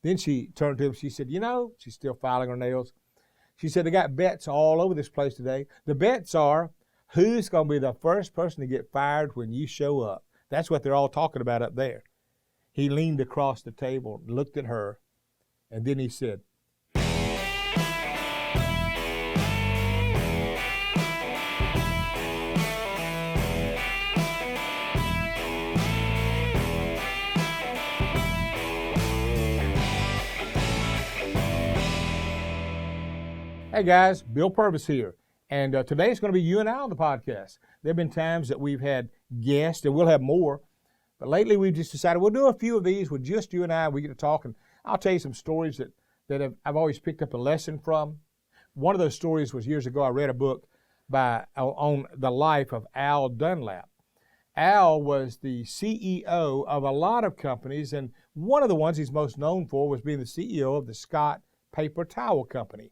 Then she turned to him. She said, she's still filing her nails. She said, they got bets all over this place today. The bets are who's going to be the first person to get fired when you show up. That's what they're all talking about up there. He leaned across the table, looked at her, and then he said, hey guys, Bill Purvis here. And today it's going to be you and I on the podcast. There have been times that we've had guests, and we'll have more. But lately we've just decided we'll do a few of these with just you and I. We get to talk, and I'll tell you some stories that I've always picked up a lesson from. One of those stories was years ago. I read a book on the life of Al Dunlap. Al was the CEO of a lot of companies, and one of the ones he's most known for was being the CEO of the Scott Paper Towel Company.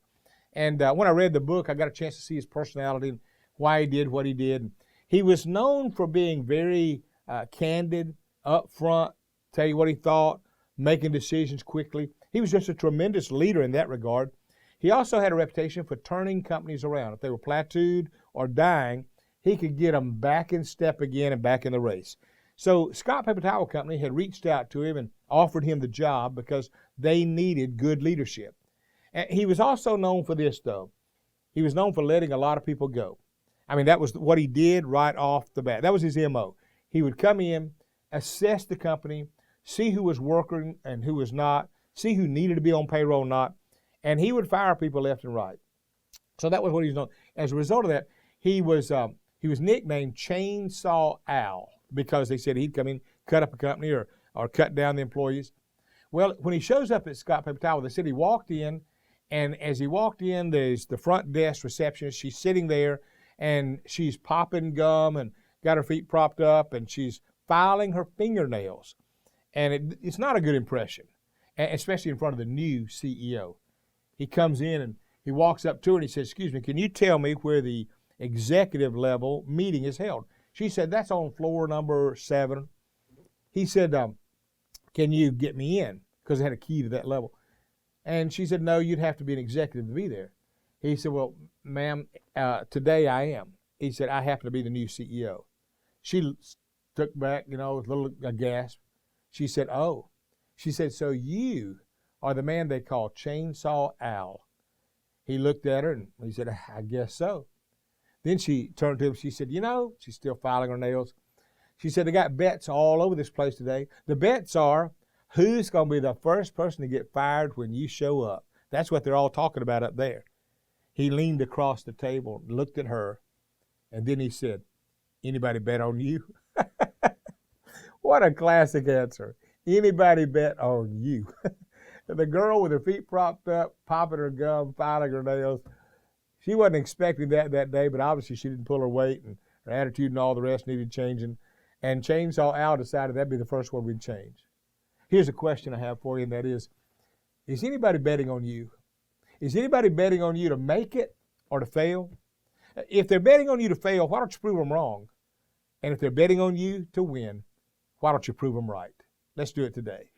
And when I read the book, I got a chance to see his personality and why he did what he did. And he was known for being very candid, upfront, tell you what he thought, making decisions quickly. He was just a tremendous leader in that regard. He also had a reputation for turning companies around. If they were plateaued or dying, he could get them back in step again and back in the race. So Scott Paper Towel Company had reached out to him and offered him the job because they needed good leadership. And he was also known for this, though. He was known for letting a lot of people go. I mean, that was what he did right off the bat. That was his MO. He would come in, assess the company, see who was working and who was not, see who needed to be on payroll or not, and he would fire people left and right. So that was what he was known. As a result of that, he was nicknamed Chainsaw Al because they said he'd come in, cut up a company or cut down the employees. Well, when he shows up at Scott Paper Towel, they said he walked in, and as he walked in, there's the front desk receptionist. She's sitting there, and she's popping gum and got her feet propped up, and she's filing her fingernails. And it's not a good impression, especially in front of the new CEO. He comes in, and he walks up to her, and he says, excuse me, can you tell me where the executive level meeting is held? She said, that's on floor number 7. He said, can you get me in? Because it had a key to that level. And she said, no, you'd have to be an executive to be there. He said, well, ma'am, today I am. He said, I happen to be the new CEO. She took back, with a little gasp. She said, oh. She said, so you are the man they call Chainsaw Al. He looked at her and he said, I guess so. Then she turned to him. She said, she's still filing her nails. She said, they got bets all over this place today. The bets are who's going to be the first person to get fired when you show up. That's what they're all talking about up there. He leaned across the table, looked at her, and then he said, anybody bet on you? What a classic answer. Anybody bet on you? The girl with her feet propped up, popping her gum, filing her nails, she wasn't expecting that day, but obviously she didn't pull her weight, and her attitude and all the rest needed changing. And Chainsaw Al decided that'd be the first one we'd change. Here's a question I have for you, and that is anybody betting on you? Is anybody betting on you to make it or to fail? If they're betting on you to fail, why don't you prove them wrong? And if they're betting on you to win, why don't you prove them right? Let's do it today.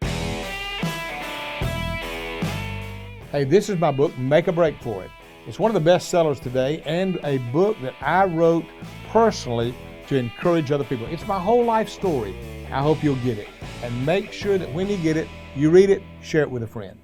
Hey, this is my book, Make a Break for It. It's one of the best sellers today and a book that I wrote personally to encourage other people. It's my whole life story. I hope you'll get it. And make sure that when you get it, you read it, share it with a friend.